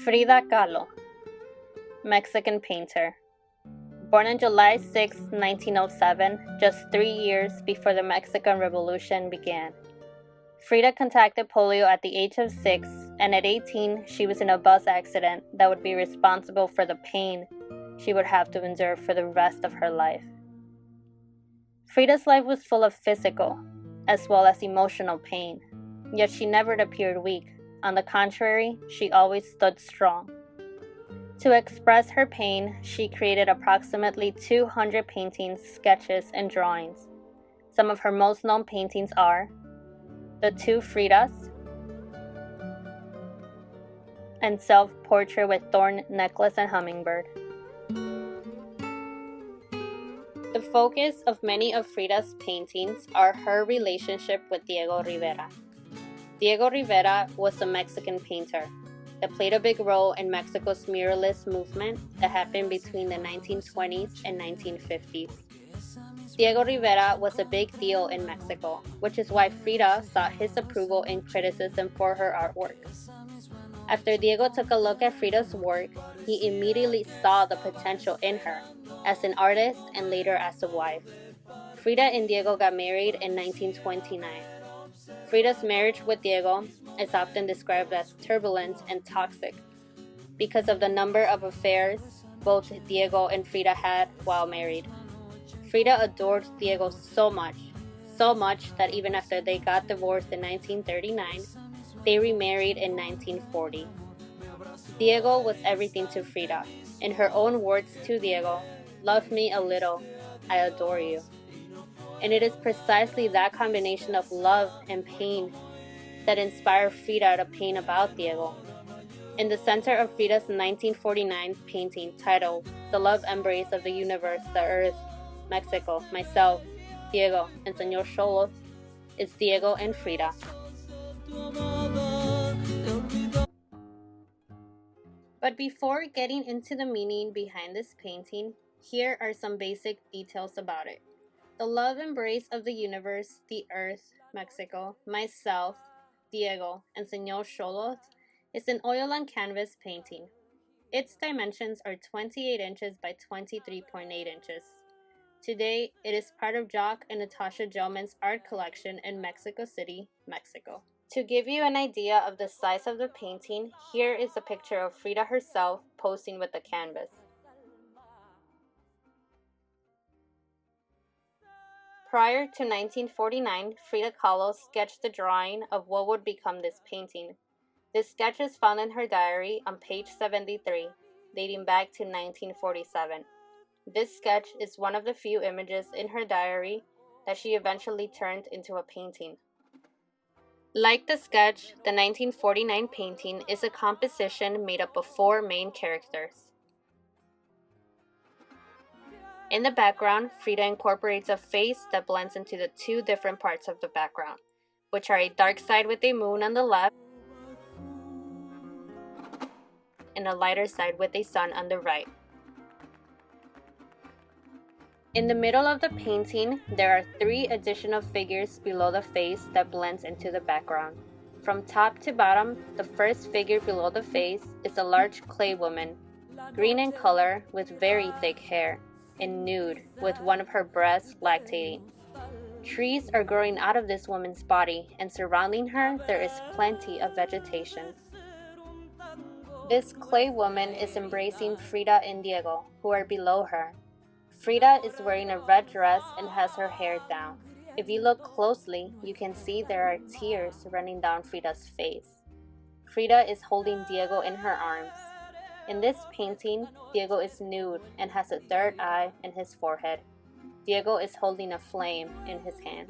Frida Kahlo, Mexican painter. Born on July 6, 1907, just 3 years before the Mexican Revolution began. Frida contracted polio at the age of 6, and at 18, she was in a bus accident that would be responsible for the pain she would have to endure for the rest of her life. Frida's life was full of physical, as well as emotional pain, yet she never appeared weak. On the contrary, she always stood strong. To express her pain, she created approximately 200 paintings, sketches, and drawings. Some of her most known paintings are The Two Fridas and Self-Portrait with Thorn Necklace and Hummingbird. The focus of many of Frida's paintings are her relationship with Diego Rivera. Diego Rivera was a Mexican painter that played a big role in Mexico's muralist movement that happened between the 1920s and 1950s. Diego Rivera was a big deal in Mexico, which is why Frida sought his approval and criticism for her artwork. After Diego took a look at Frida's work, he immediately saw the potential in her as an artist and later as a wife. Frida and Diego got married in 1929. Frida's marriage with Diego is often described as turbulent and toxic because of the number of affairs both Diego and Frida had while married. Frida adored Diego so much that even after they got divorced in 1939, they remarried in 1940. Diego was everything to Frida. In her own words to Diego, "Love me a little, I adore you." And it is precisely that combination of love and pain that inspired Frida to paint about Diego. In the center of Frida's 1949 painting titled The Love Embrace of the Universe, the Earth, Mexico, myself, Diego, and Señor Xolos, is Diego and Frida. But before getting into the meaning behind this painting, here are some basic details about it. The love embrace of the universe, the earth, Mexico, myself, Diego, and Señor Xolos is an oil on canvas painting. Its dimensions are 28 inches by 23.8 inches. Today, it is part of Jock and Natasha Gelman's art collection in Mexico City, Mexico. To give you an idea of the size of the painting, here is a picture of Frida herself posing with the canvas. Prior to 1949, Frida Kahlo sketched the drawing of what would become this painting. This sketch is found in her diary on page 73, dating back to 1947. This sketch is one of the few images in her diary that she eventually turned into a painting. Like the sketch, the 1949 painting is a composition made up of 4 main characters. In the background, Frida incorporates a face that blends into the 2 different parts of the background, which are a dark side with a moon on the left and a lighter side with a sun on the right. In the middle of the painting, there are 3 additional figures below the face that blends into the background. From top to bottom, the first figure below the face is a large clay woman, green in color with very thick hair, and nude with one of her breasts lactating. Trees are growing out of this woman's body, and surrounding her there is plenty of vegetation. This clay woman is embracing Frida and Diego, who are below her. Frida is wearing a red dress and has her hair down. If you look closely, you can see there are tears running down Frida's face. Frida is holding Diego in her arms. In this painting, Diego is nude and has a third eye in his forehead. Diego is holding a flame in his hand.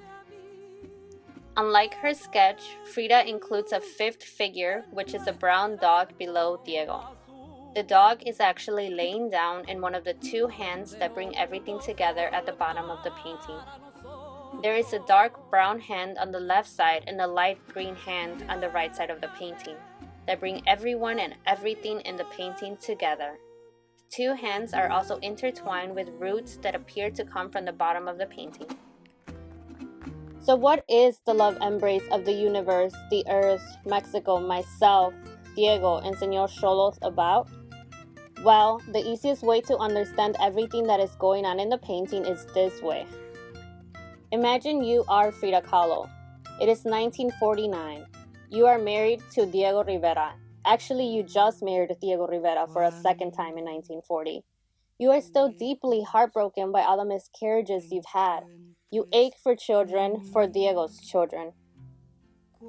Unlike her sketch, Frida includes a 5th figure, which is a brown dog below Diego. The dog is actually laying down in one of the 2 hands that bring everything together at the bottom of the painting. There is a dark brown hand on the left side and a light green hand on the right side of the painting that bring everyone and everything in the painting together. 2 hands are also intertwined with roots that appear to come from the bottom of the painting. So what is the love embrace of the universe, the earth, Mexico, myself, Diego, and Señor Xolos about? Well, the easiest way to understand everything that is going on in the painting is this way. Imagine you are Frida Kahlo. It is 1949. You are married to Diego Rivera. Actually, you just married Diego Rivera for a second time in 1940. You are still deeply heartbroken by all the miscarriages you've had. You ache for children, for Diego's children.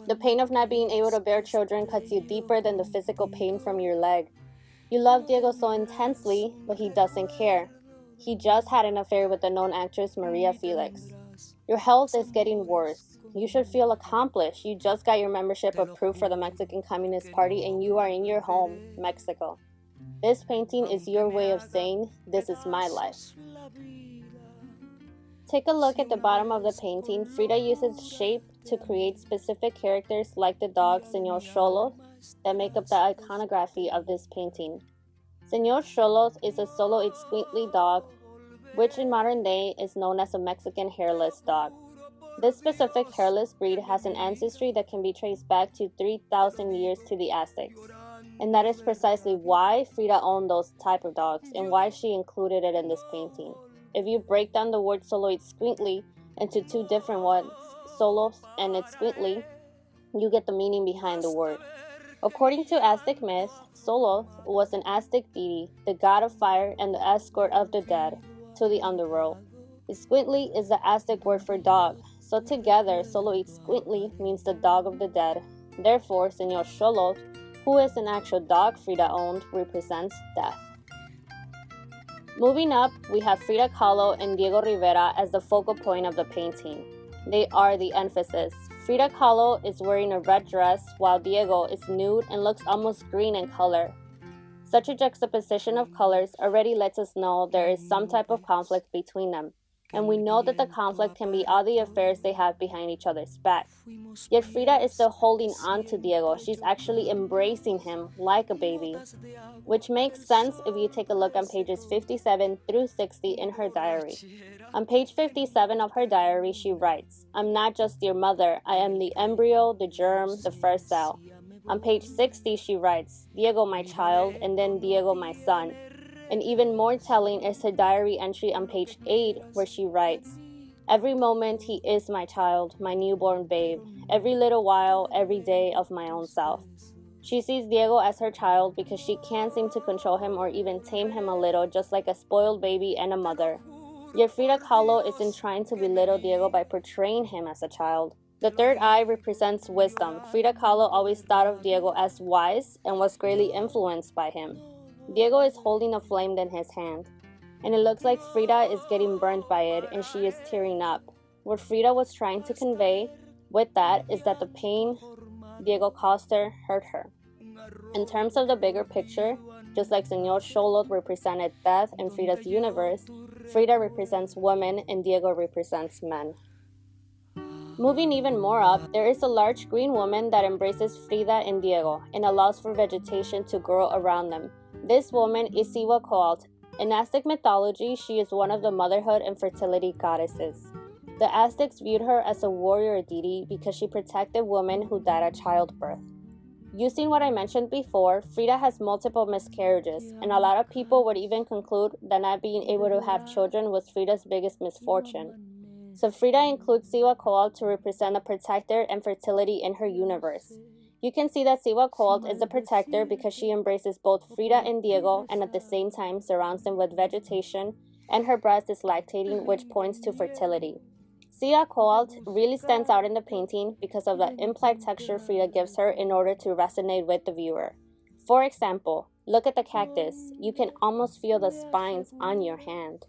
The pain of not being able to bear children cuts you deeper than the physical pain from your leg. You love Diego so intensely, but he doesn't care. He just had an affair with the known actress Maria Felix. Your health is getting worse. You should feel accomplished. You just got your membership approved for the Mexican Communist Party and you are in your home, Mexico. This painting is your way of saying, this is my life. Take a look at the bottom of the painting. Frida uses shape to create specific characters like the dog Señor Xolos that make up the iconography of this painting. Señor Xolos is a solo Itzcuintli dog, which in modern day is known as a Mexican hairless dog. This specific hairless breed has an ancestry that can be traced back to 3,000 years to the Aztecs. And that is precisely why Frida owned those type of dogs and why she included it in this painting. If you break down the word solo Itzcuintli into two different ones, Xolos and Itzcuintli, you get the meaning behind the word. According to Aztec myth, Xolos was an Aztec deity, the god of fire and the escort of the dead to the underworld. Itzcuintli is the Aztec word for dog, so together Solo Itzcuintli means the dog of the dead. Therefore, Señor Xolos, who is an actual dog Frida owned, represents death. Moving up, we have Frida Kahlo and Diego Rivera as the focal point of the painting. They are the emphasis. Frida Kahlo is wearing a red dress while Diego is nude and looks almost green in color. Such a juxtaposition of colors already lets us know there is some type of conflict between them. And we know that the conflict can be all the affairs they have behind each other's back. Yet Frida is still holding on to Diego. She's actually embracing him like a baby. Which makes sense if you take a look on pages 57 through 60 in her diary. On page 57 of her diary, she writes, "I'm not just your mother, I am the embryo, the germ, the first cell." On page 60, she writes, "Diego, my child," and then "Diego, my son." And even more telling is her diary entry on page 8, where she writes, "Every moment he is my child, my newborn babe, every little while, every day of my own self." She sees Diego as her child because she can't seem to control him or even tame him a little, just like a spoiled baby and a mother. Yet Frida Kahlo isn't trying to belittle Diego by portraying him as a child. The third eye represents wisdom. Frida Kahlo always thought of Diego as wise and was greatly influenced by him. Diego is holding a flame in his hand, and it looks like Frida is getting burned by it and she is tearing up. What Frida was trying to convey with that is that the pain Diego caused her hurt her. In terms of the bigger picture, just like Señor Xolos represented death in Frida's universe, Frida represents women and Diego represents men. Moving even more up, there is a large green woman that embraces Frida and Diego and allows for vegetation to grow around them. This woman is Cihuacoatl. In Aztec mythology, she is one of the motherhood and fertility goddesses. The Aztecs viewed her as a warrior deity because she protected women who died at childbirth. Using what I mentioned before, Frida has multiple miscarriages, and a lot of people would even conclude that not being able to have children was Frida's biggest misfortune. So Frida includes Cihuacoatl to represent a protector and fertility in her universe. You can see that Cihuacoatl is a protector because she embraces both Frida and Diego and at the same time surrounds them with vegetation, and her breast is lactating, which points to fertility. Cihuacoatl really stands out in the painting because of the implied texture Frida gives her in order to resonate with the viewer. For example, look at the cactus. You can almost feel the spines on your hand.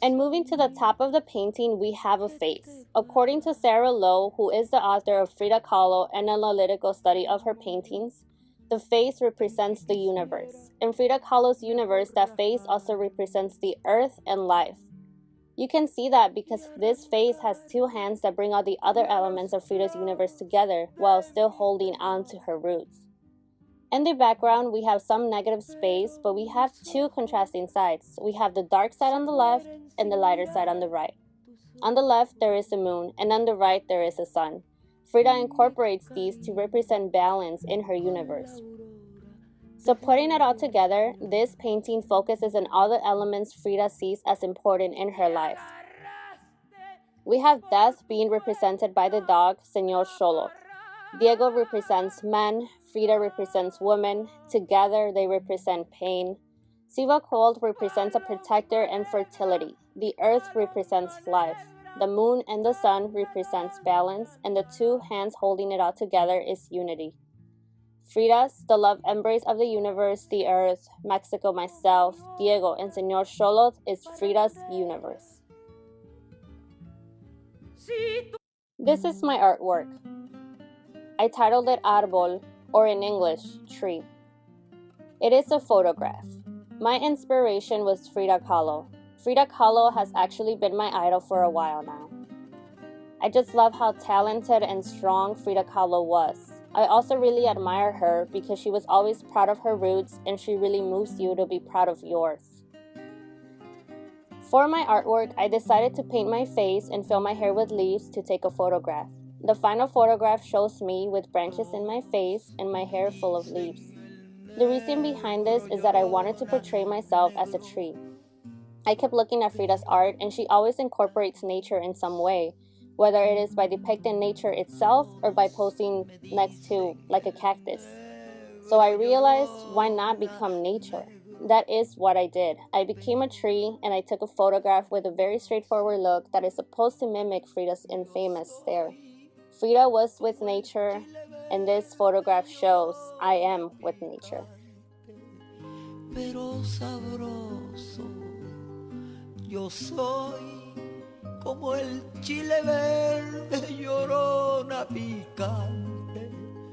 And moving to the top of the painting, we have a face. According to Sarah Lowe, who is the author of Frida Kahlo, an analytical study of her paintings, the face represents the universe. In Frida Kahlo's universe, that face also represents the earth and life. You can see that because this face has two hands that bring all the other elements of Frida's universe together while still holding on to her roots. In the background, we have some negative space, but we have two contrasting sides. We have the dark side on the left and the lighter side on the right. On the left, there is the moon, and on the right, there is the sun. Frida incorporates these to represent balance in her universe. So putting it all together, this painting focuses on all the elements Frida sees as important in her life. We have death being represented by the dog, Señor Xolotl. Diego represents men, Frida represents women. Together, they represent pain. Sivakol represents a protector and fertility. The earth represents life. The moon and the sun represents balance, and the two hands holding it all together is unity. Frida's, the love embrace of the universe, the earth, Mexico, myself, Diego, and Señor Xolotl is Frida's universe. This is my artwork. I titled it Árbol, or in English, tree. It is a photograph. My inspiration was Frida Kahlo. Frida Kahlo has actually been my idol for a while now. I just love how talented and strong Frida Kahlo was. I also really admire her because she was always proud of her roots and she really moves you to be proud of yours. For my artwork, I decided to paint my face and fill my hair with leaves to take a photograph. The final photograph shows me with branches in my face and my hair full of leaves. The reason behind this is that I wanted to portray myself as a tree. I kept looking at Frida's art and she always incorporates nature in some way, whether it is by depicting nature itself or by posing next to like a cactus. So I realized, why not become nature? That is what I did. I became a tree and I took a photograph with a very straightforward look that is supposed to mimic Frida's infamous stare. Frida was with nature, and this photograph shows I am with nature. Pero sabroso, yo soy como el chile verde, llorona picante.